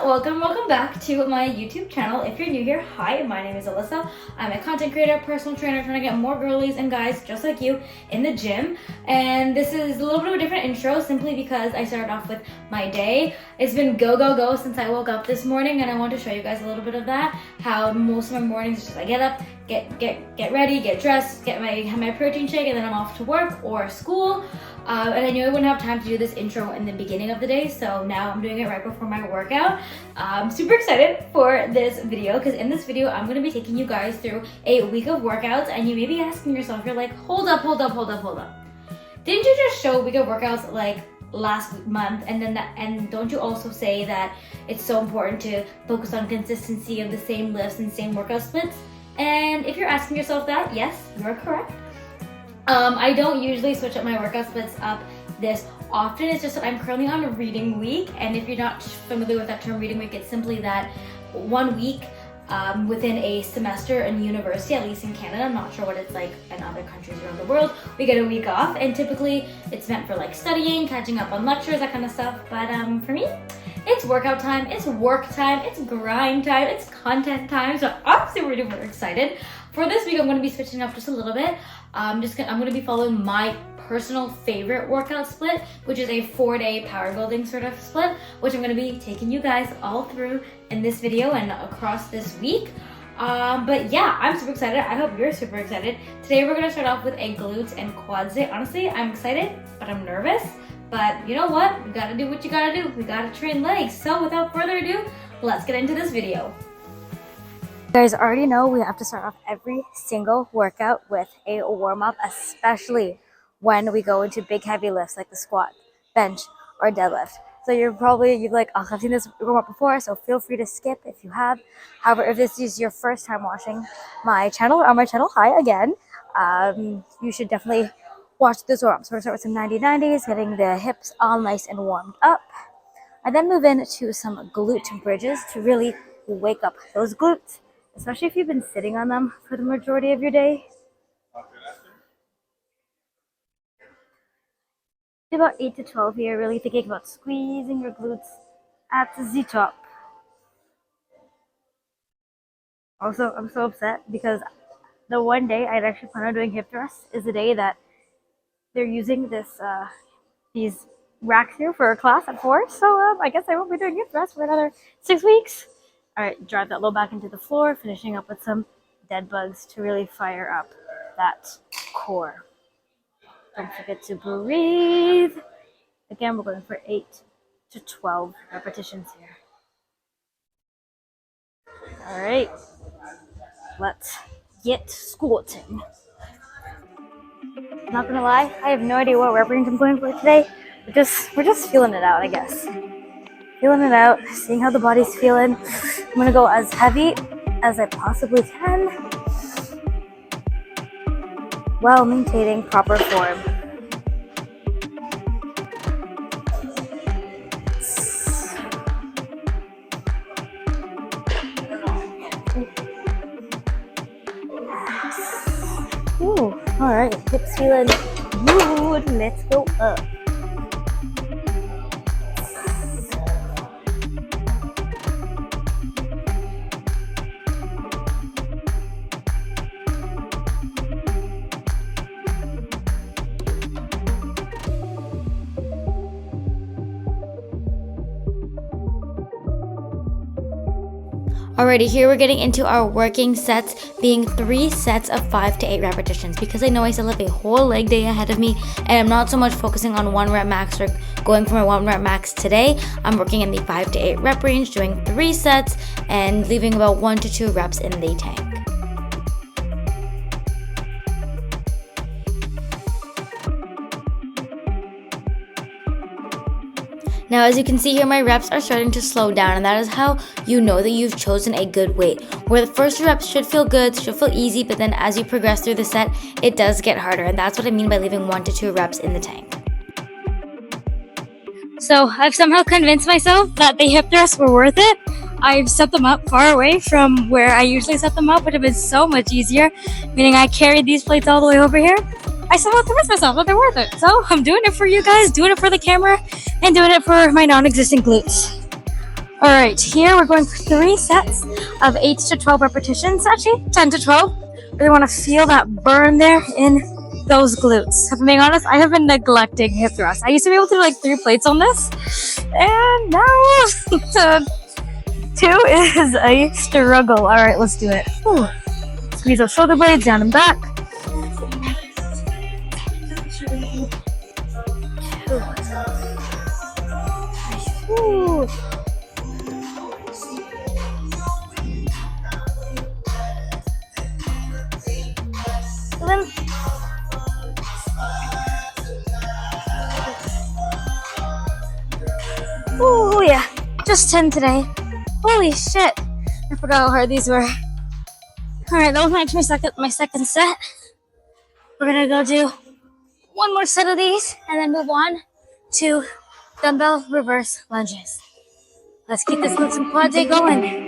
welcome back to my YouTube channel. If you're new here, hi, my name is Alyssa. I'm a content creator, personal trainer, trying to get more girlies and guys just like you in the gym. And this is a little bit of a different intro simply because I started off with my day. It's been go since I woke up this morning, and I want to show you guys a little bit of that. How most of my mornings is just I get up, get ready, get dressed, have my protein shake, and then I'm off to work or school. And I knew I wouldn't have time to do this intro in the beginning of the day, so now I'm doing it right before my workout. I'm super excited for this video because in this video I'm going to be taking you guys through a week of workouts, and you may be asking yourself, you're like, hold up. Didn't you just show a week of workouts like last month? And don't you also say that it's so important to focus on consistency of the same lifts and same workout splits? And if you're asking yourself that, yes, you're correct. I don't usually switch up my workout splits up this often. It's just that I'm currently on a reading week, and if you're not familiar with that term, reading week, it's simply that 1 week within a semester in university, at least in Canada. I'm not sure what it's like in other countries around the world. We get a week off, and typically it's meant for like studying, catching up on lectures, that kind of stuff. But for me, it's workout time, it's work time, it's grind time, it's content time. So I'm super duper excited. For this week, I'm going to be switching up just a little bit. I'm going to be following my personal favorite workout split, which is a 4-day PowerBuilding sort of split, which I'm going to be taking you guys all through in this video and across this week. But yeah, I'm super excited. I hope you're super excited. Today we're going to start off with a glutes and quads day. Honestly, I'm excited, but I'm nervous. But you know what? You gotta do what you gotta do. We gotta train legs. So without further ado, let's get into this video. You guys already know we have to start off every single workout with a warm-up, especially when we go into big heavy lifts like the squat, bench, or deadlift. So you're like, oh, I've seen this warm-up before, so feel free to skip if you have. However, if this is your first time watching my channel or on my channel, hi again. You should definitely watch this warm-up. So we're gonna start with some 90-90s, getting the hips all nice and warmed up. I then move into some glute bridges to really wake up those glutes, especially if you've been sitting on them for the majority of your day. About 8 to 12 here, really thinking about squeezing your glutes at the top. Also, I'm so upset because the one day I'd actually plan on doing hip thrusts is the day that they're using these racks here for a class at 4. So I guess I won't be doing hip thrusts for another 6 weeks. All right, drive that low back into the floor, finishing up with some dead bugs to really fire up that core. Don't forget to breathe. Again, we're going for 8 to 12 repetitions here. All right, let's get squatting. Not gonna lie, I have no idea what rep range I'm going for today. We're just feeling it out, I guess. Feeling it out, seeing how the body's feeling. I'm gonna go as heavy as I possibly can, while maintaining proper form. Ooh, all right, hips feeling good. Let's go up. Alrighty, here we're getting into our working sets, being 3 sets of 5 to 8 repetitions, because I know I still have a whole leg day ahead of me, and I'm not so much focusing on 1 rep max or going for my 1 rep max today. I'm working in the 5 to 8 rep range, doing 3 sets and leaving about 1 to 2 reps in the tank. Now, as you can see here, my reps are starting to slow down, and that is how you know that you've chosen a good weight. Where the first reps should feel good, should feel easy, but then as you progress through the set, it does get harder, and that's what I mean by leaving 1 to 2 reps in the tank. So I've somehow convinced myself that the hip thrusts were worth it. I've set them up far away from where I usually set them up, which would have been so much easier, meaning I carried these plates all the way over here. I somehow convinced myself that they're worth it. So I'm doing it for you guys, doing it for the camera, and doing it for my non-existent glutes. All right, here we're going for 3 sets of 8 to 12 repetitions, actually 10 to 12. Really want to feel that burn there in those glutes. If I'm being honest, I have been neglecting hip thrusts. I used to be able to do like 3 plates on this, and now 2 is a struggle. All right, let's do it. Whew. Squeeze those shoulder blades down and back. Ooh. 7. Oh yeah, just 10 today. Holy shit! I forgot how hard these were. All right, that was my second set. We're gonna go do one more set of these and then move on to dumbbell reverse lunges. Let's keep this glutes and quad day going.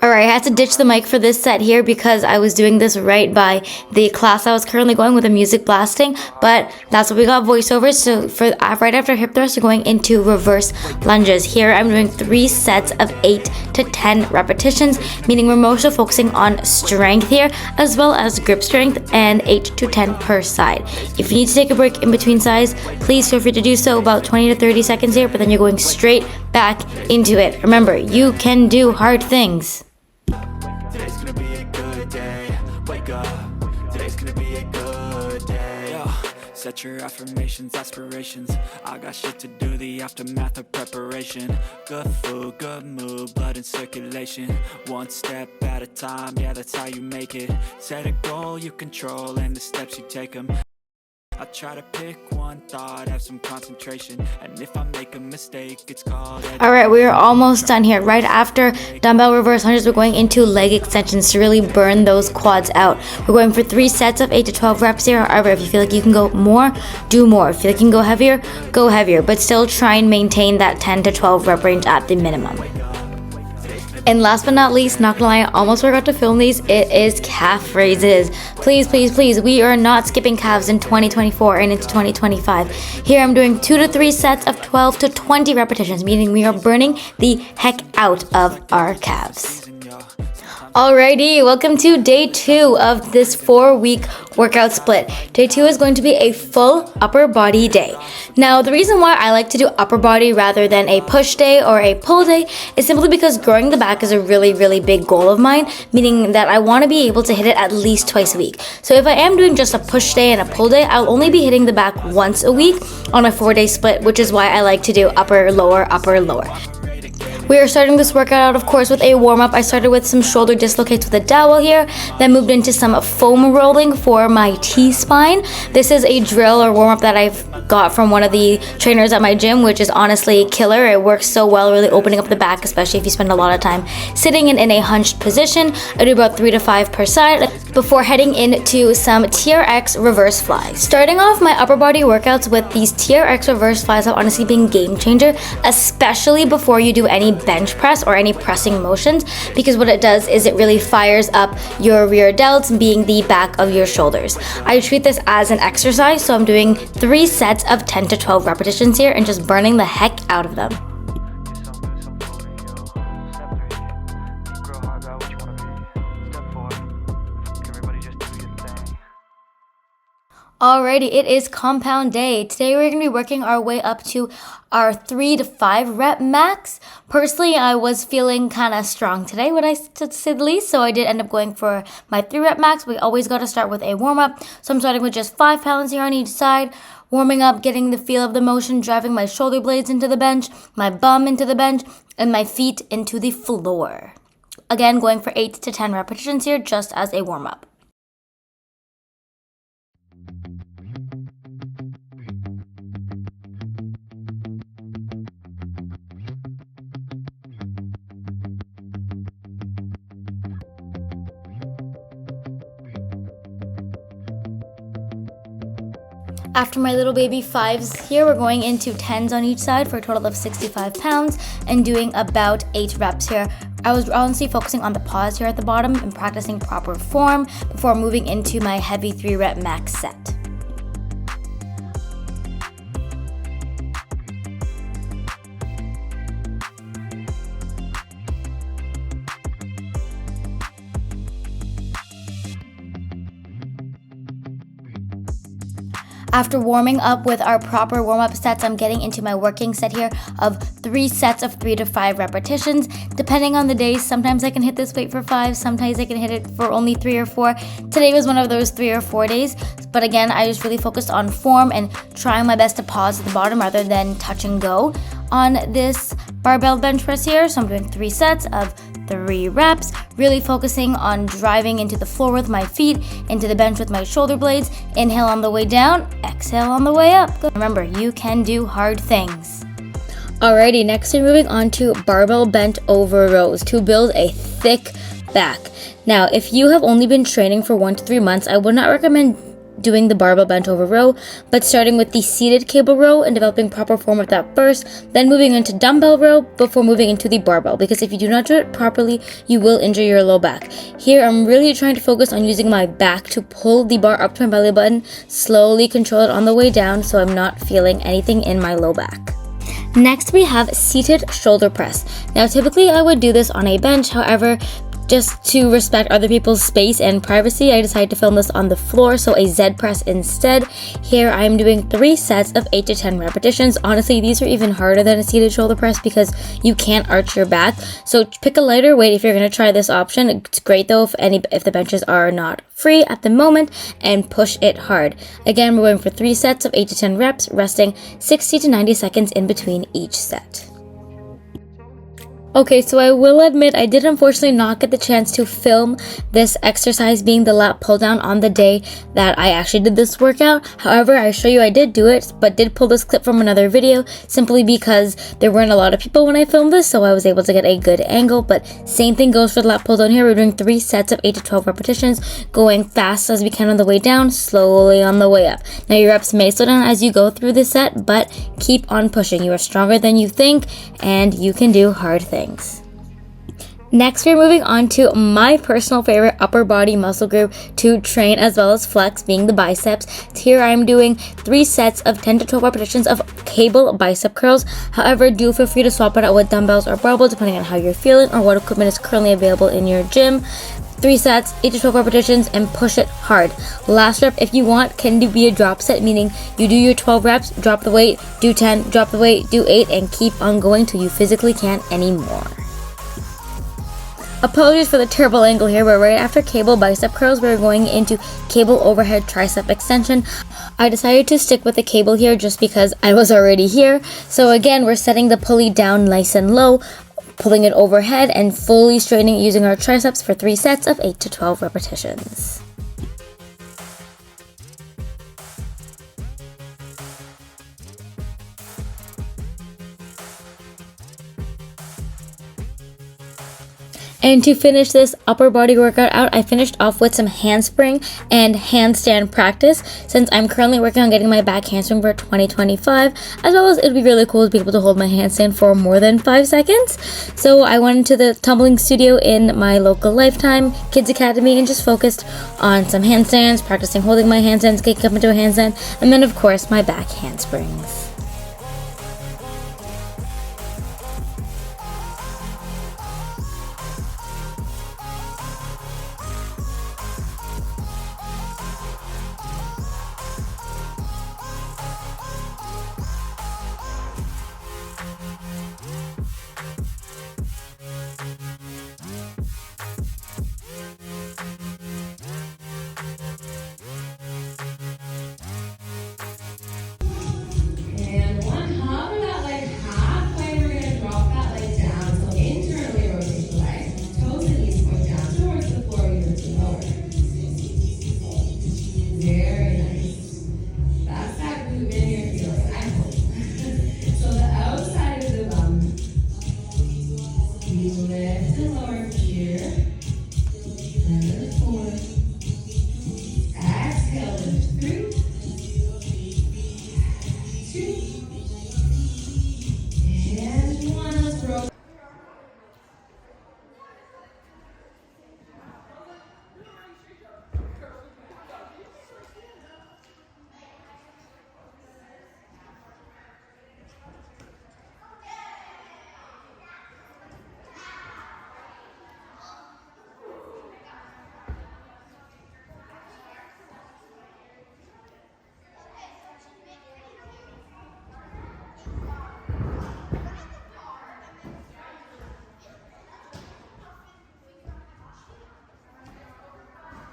Alright, I had to ditch the mic for this set here because I was doing this right by the class I was currently going with the music blasting, but that's what we got voiceovers. So for right after hip thrust, we're going into reverse lunges. Here I'm doing 3 sets of 8 to 10 repetitions, meaning we're mostly focusing on strength here as well as grip strength, and 8 to 10 per side. If you need to take a break in between sides, please feel free to do so, about 20 to 30 seconds here, but then you're going straight back into it. Remember, you can do hard things. Today's gonna be a good day. Wake up. Today's gonna be a good day. Yo, set your affirmations, aspirations. I got shit to do, the aftermath of preparation. Good food, good mood, blood in circulation. One step at a time, yeah, that's how you make it. Set a goal you control and the steps you take them. I try to pick one thought, have some concentration, and if I make a mistake, it's called. Alright, we are almost done here. Right after dumbbell reverse lunges, we're going into leg extensions to really burn those quads out. We're going for 3 sets of 8 to 12 reps here. However, if you feel like you can go more, do more. If you feel like you can go heavier, but still try and maintain that 10 to 12 rep range at the minimum. And last but not least, not gonna lie, I almost forgot to film these. It is calf raises. Please, please, please, we are not skipping calves in 2024 and into 2025. Here I'm doing 2 to 3 sets of 12 to 20 repetitions, meaning we are burning the heck out of our calves. Alrighty, welcome to day 2 of this 4-week workout split. Day 2 is going to be a full upper body day. Now, the reason why I like to do upper body rather than a push day or a pull day is simply because growing the back is a really, really big goal of mine, meaning that I want to be able to hit it at least twice a week. So if I am doing just a push day and a pull day, I'll only be hitting the back once a week on a 4-day split, which is why I like to do upper, lower, upper, lower. We are starting this workout out, of course, with a warm-up. I started with some shoulder dislocates with a dowel here, then moved into some foam rolling for my T-spine. This is a drill or warm-up that I've got from one of the trainers at my gym, which is honestly killer. It works so well, really opening up the back, especially if you spend a lot of time sitting in a hunched position. I do about 3 to 5 per side before heading into some TRX reverse flies. Starting off my upper body workouts with these TRX reverse flies have honestly been game changer, especially before you do any bench press or any pressing motions, because what it does is it really fires up your rear delts, being the back of your shoulders. I treat this as an exercise, so I'm doing 3 sets of 10 to 12 repetitions here and just burning the heck out of them. Alrighty, it is compound day. Today we're going to be working our way up to our 3 to 5 rep max. Personally, I was feeling kind of strong today, to say the least, so I did end up going for my 3 rep max. We always got to start with a warm-up, so I'm starting with just 5 pounds here on each side, warming up, getting the feel of the motion, driving my shoulder blades into the bench, my bum into the bench, and my feet into the floor. Again, going for 8 to 10 repetitions here just as a warm-up. After my little baby 5s here, we're going into 10s on each side for a total of 65 pounds and doing about 8 reps here. I was honestly focusing on the pause here at the bottom and practicing proper form before moving into my heavy 3-rep max set. After warming up with our proper warm-up sets, I'm getting into my working set here of 3 sets of 3 to 5 repetitions. Depending on the days, sometimes I can hit this weight for 5, sometimes I can hit it for only 3 or 4. Today was one of those 3 or 4 days, but again, I just really focused on form and trying my best to pause at the bottom rather than touch and go on this barbell bench press here. So I'm doing 3 sets of 3 reps, really focusing on driving into the floor with my feet, into the bench with my shoulder blades. Inhale on the way down, exhale on the way up. Remember, you can do hard things. Alrighty, next we're moving on to barbell bent over rows to build a thick back. Now, if you have only been training for 1 to 3 months, I would not recommend doing the barbell bent over row, but starting with the seated cable row and developing proper form with that first, then moving into dumbbell row before moving into the barbell, because if you do not do it properly, you will injure your low back. Here, I'm really trying to focus on using my back to pull the bar up to my belly button, slowly control it on the way down so I'm not feeling anything in my low back. Next, we have seated shoulder press. Now, typically I would do this on a bench, however, just to respect other people's space and privacy, I decided to film this on the floor, so a Z press instead. Here I'm doing 3 sets of 8 to 10 repetitions. Honestly, these are even harder than a seated shoulder press because you can't arch your back. So pick a lighter weight if you're going to try this option. It's great though if the benches are not free at the moment, and push it hard. Again, we're going for 3 sets of 8 to 10 reps, resting 60 to 90 seconds in between each set. Okay, so I will admit I did unfortunately not get the chance to film this exercise, being the lat pull down, on the day that I actually did this workout. However, I assure you I did do it, but did pull this clip from another video simply because there weren't a lot of people when I filmed this, so I was able to get a good angle. But same thing goes for the lat pull down here. We're doing 3 sets of 8 to 12 repetitions, going fast as we can on the way down, slowly on the way up. Now your reps may slow down as you go through the set, but keep on pushing. You are stronger than you think, and you can do hard things. Next, we're moving on to my personal favorite upper body muscle group to train as well as flex, being the biceps. Here I'm doing 3 sets of 10 to 12 repetitions of cable bicep curls. However, do feel free to swap it out with dumbbells or barbell depending on how you're feeling or what equipment is currently available in your gym. 3 sets, 8 to 12 repetitions, and push it hard. Last rep, if you want, can be a drop set, meaning you do your 12 reps, drop the weight, do 10, drop the weight, do 8, and keep on going till you physically can't anymore. Apologies for the terrible angle here, but right after cable bicep curls, we're going into cable overhead tricep extension. I decided to stick with the cable here just because I was already here. So again, we're setting the pulley down nice and low, pulling it overhead, and fully straightening it using our triceps for 3 sets of 8 to 12 repetitions. And to finish this upper body workout out, I finished off with some handspring and handstand practice, since I'm currently working on getting my back handspring for 2025, as well as it would be really cool to be able to hold my handstand for more than 5 seconds. So I went into the tumbling studio in my local Lifetime Kids Academy and just focused on some handstands, practicing holding my handstands, kicking up into a handstand, and then of course my back handsprings.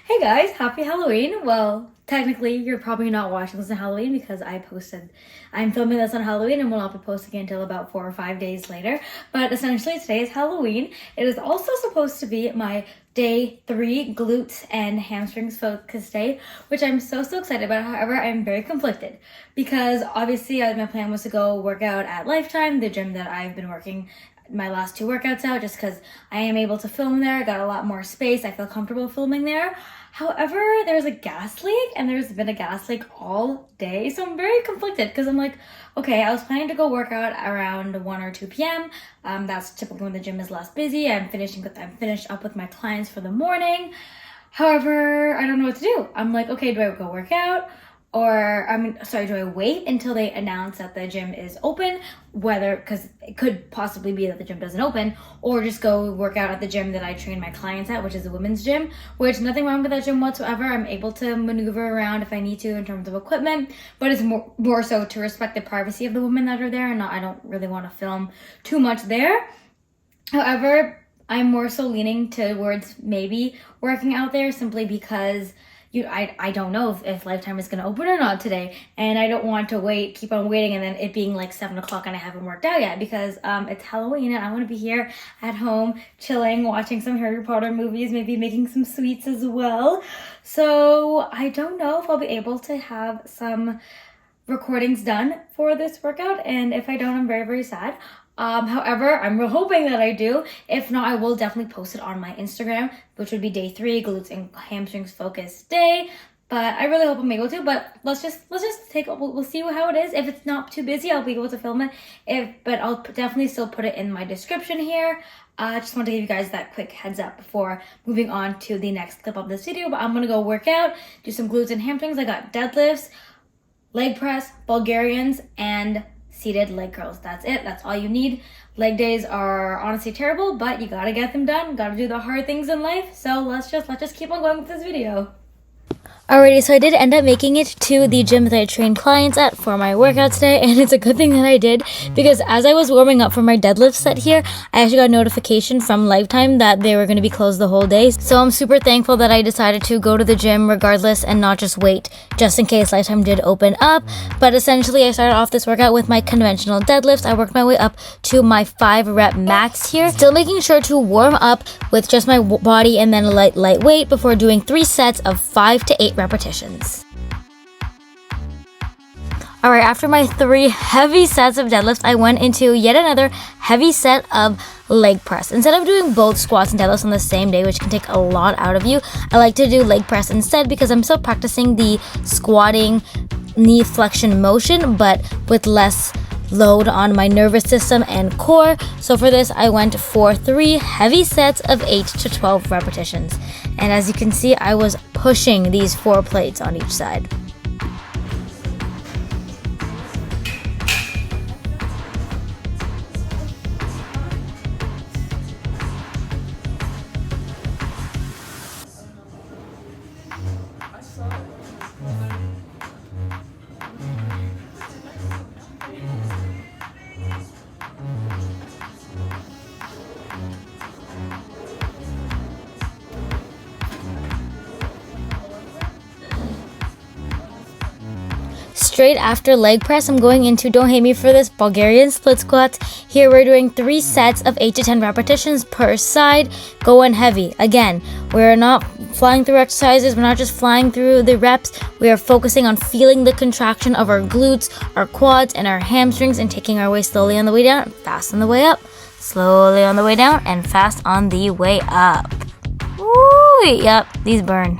Hey guys, happy Halloween. Well, technically you're probably not watching this on Halloween because I'm filming this on Halloween and will not be posting it until about 4 or 5 days later. But essentially today is Halloween. It is also supposed to be my day 3 glutes and hamstrings focus day, which I'm so excited about. However, I'm very conflicted because obviously my plan was to go work out at Lifetime, the gym that I've been working my last 2 workouts out, just because I am able to film there. I got a lot more space. I feel comfortable filming there. However, there's a gas leak, and there's been a gas leak all day, so I'm very conflicted because I'm like, okay, I was planning to go work out around 1 or 2 p.m. That's typically when the gym is less busy. I'm finished up with my clients for the morning. However, I don't know what to do. I'm like, okay, do I go work out? Do I wait until they announce that the gym is open, because it could possibly be that the gym doesn't open, or just go work out at the gym that I train my clients at, which is a women's gym, which nothing wrong with that gym whatsoever. I'm able to maneuver around if I need to in terms of equipment, but it's more so to respect the privacy of the women that are there, and I don't really want to film too much there. However, I'm more so leaning towards maybe working out there simply because I don't know if Lifetime is going to open or not today, and I don't want to keep on waiting, and then it being like 7 o'clock and I haven't worked out yet because it's Halloween and I want to be here at home chilling, watching some Harry Potter movies, maybe making some sweets as well. So I don't know if I'll be able to have some recordings done for this workout, and if I don't, I'm very, very sad. However, I'm hoping that I do. If not, I will definitely post it on my Instagram, which would be day 3, glutes and hamstrings focus day. But I really hope I'm able to. But let's just we'll see how it is. If it's not too busy, I'll be able to film it. But I'll definitely still put it in my description here. I just want to give you guys that quick heads up before moving on to the next clip of this video. But I'm gonna go work out, do some glutes and hamstrings. I got deadlifts, leg press, Bulgarians, and seated leg curls. That's it. That's all you need. Leg days are honestly terrible, but you gotta get them done. Gotta do the hard things in life. So let's just keep on going with this video. Alrighty, so I did end up making it to the gym that I train clients at for my workout today, and it's a good thing that I did because as I was warming up for my deadlift set here, I actually got a notification from Lifetime that they were going to be closed the whole day. So I'm super thankful that I decided to go to the gym regardless and not just wait just in case Lifetime did open up. But essentially, I started off this workout with my conventional deadlifts. I worked my way up to my 5 rep max here, still making sure to warm up with just my body and then a light weight before doing 3 sets of 5 to 8 repetitions. Alright, after my 3 heavy sets of deadlifts, I went into yet another heavy set of leg press. Instead of doing both squats and deadlifts on the same day, which can take a lot out of you, I like to do leg press instead because I'm still practicing the squatting knee flexion motion, but with less load on my nervous system and core. So for this, I went for 3 heavy sets of 8 to 12 repetitions. And as you can see, I was pushing these 4 plates on each side. Straight after leg press, I'm going into, don't hate me for this, Bulgarian split squats. Here we're doing 3 sets of 8 to 10 repetitions per side, going heavy. Again, we're not flying through exercises, we're not just flying through the reps, we are focusing on feeling the contraction of our glutes, our quads, and our hamstrings, and taking our way slowly on the way down, fast on the way up, slowly on the way down, and fast on the way up. Ooh, yep, these burn.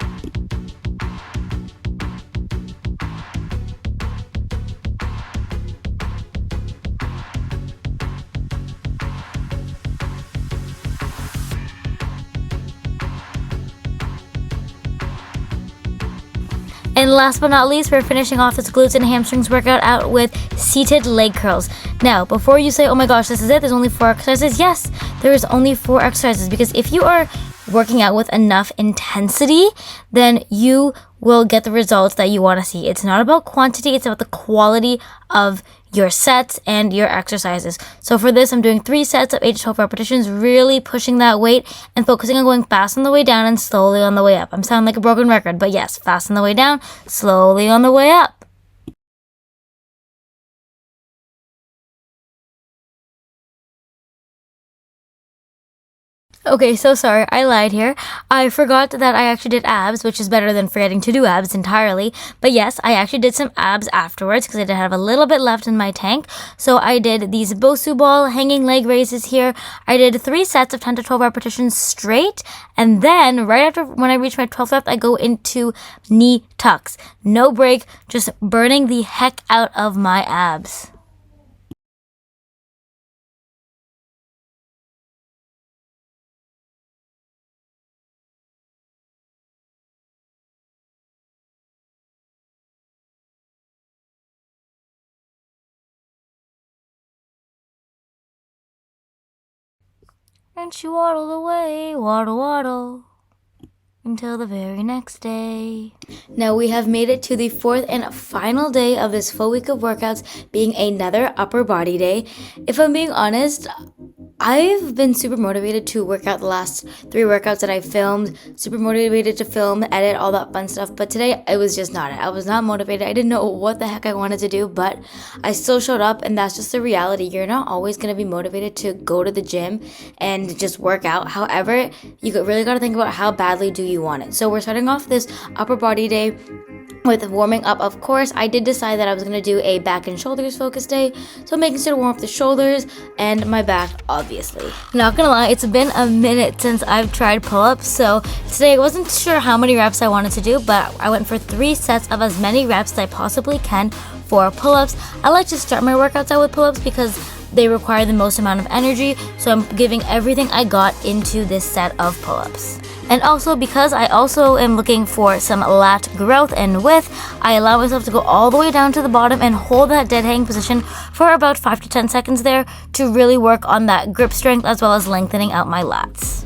And last but not least, we're finishing off this glutes and hamstrings workout out with seated leg curls. Now, before you say, oh my gosh, this is it, there's only 4 exercises. Yes, there is only 4 exercises because if you are working out with enough intensity, then you will get the results that you want to see. It's not about quantity, it's about the quality of your sets and your exercises. So for this, I'm doing 3 sets of 8 to 12 repetitions, really pushing that weight and focusing on going fast on the way down and slowly on the way up. I'm sounding like a broken record, but yes, fast on the way down, slowly on the way up. Okay, so sorry, I lied here. I forgot that I actually did abs, which is better than forgetting to do abs entirely. But yes, I actually did some abs afterwards because I did have a little bit left in my tank. So I did these Bosu ball hanging leg raises here. I did 3 sets of 10 to 12 repetitions straight. And then right after when I reach my 12th rep, I go into knee tucks. No break, just burning the heck out of my abs. And she waddled away, waddle, waddle, until the very next day. Now we have made it to the 4th and final day of this full week of workouts, being another upper body day. If I'm being honest, I've been super motivated to work out the last 3 workouts that I filmed, super motivated to film, edit, all that fun stuff, but today it was just not it. I was not motivated. I didn't know what the heck I wanted to do, but I still showed up, and that's just the reality. You're not always going to be motivated to go to the gym and just work out. However, you really got to think about how badly do you want it. So we're starting off this upper body day with warming up. Of course, I did decide that I was going to do a back and shoulders focus day, so making sure to warm up the shoulders and my back, obviously. Not gonna lie, it's been a minute since I've tried pull-ups, so today I wasn't sure how many reps I wanted to do, but I went for 3 sets of as many reps as I possibly can for pull-ups. I like to start my workouts out with pull-ups because they require the most amount of energy, so I'm giving everything I got into this set of pull-ups. And also, because I also am looking for some lat growth and width, I allow myself to go all the way down to the bottom and hold that dead hang position for about 5 to 10 seconds there to really work on that grip strength as well as lengthening out my lats.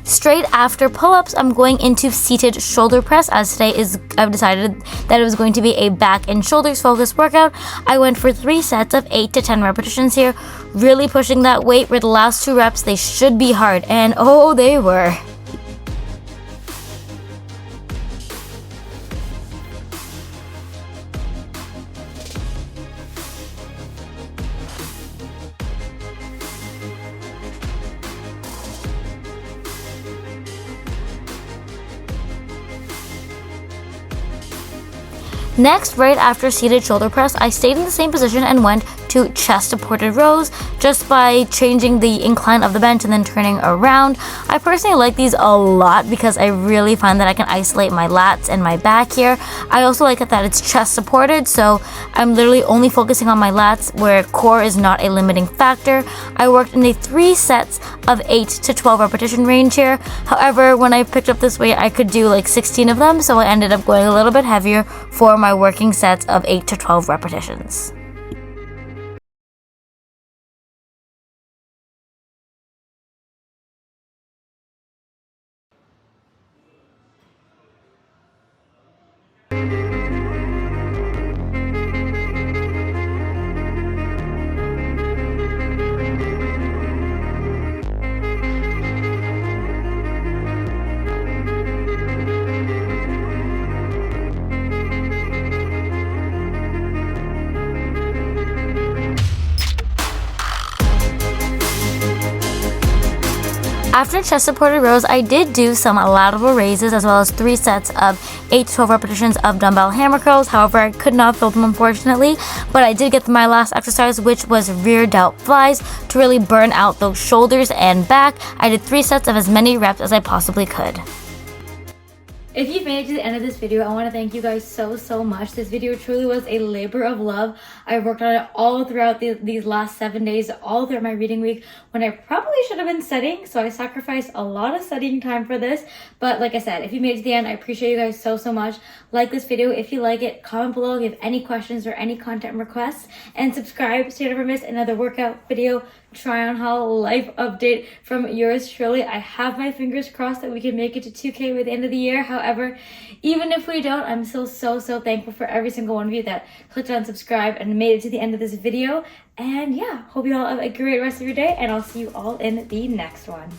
Straight after pull-ups, I'm going into seated shoulder press, as today I've decided that it was going to be a back and shoulders focused workout. I went for 3 sets of 8 to 10 repetitions here, really pushing that weight. For the last 2 reps, they should be hard, and oh, they were. Next, right after seated shoulder press, I stayed in the same position and went to chest supported rows just by changing the incline of the bench and then turning around. I personally like these a lot because I really find that I can isolate my lats and my back here. I also like it that it's chest supported, so I'm literally only focusing on my lats where core is not a limiting factor. I worked in the 3 sets of 8 to 12 repetition range here. However, when I picked up this weight, I could do like 16 of them, so I ended up going a little bit heavier for my working sets of 8 to 12 repetitions. After chest supported rows, I did do some lateral raises as well as 3 sets of 8 to 12 repetitions of dumbbell hammer curls. However, I could not film them unfortunately, but I did get to my last exercise, which was rear delt flies to really burn out those shoulders and back. I did 3 sets of as many reps as I possibly could. If you've made it to the end of this video, I want to thank you guys so much. This video truly was a labor of love. I worked on it all throughout these last 7 days, all throughout my reading week, when I probably should have been studying, so I sacrificed a lot of studying time for this. But like I said, if you made it to the end, I appreciate you guys so much. Like this video if you like it, comment below if you have any questions or any content requests, and subscribe so you never miss another workout video. try on haul life update from yours truly. I have my fingers crossed that we can make it to 2K by the end of the year. However, even if we don't, I'm still so thankful for every single one of you that clicked on subscribe and made it to the end of this video. And yeah, hope you all have a great rest of your day, and I'll see you all in the next one.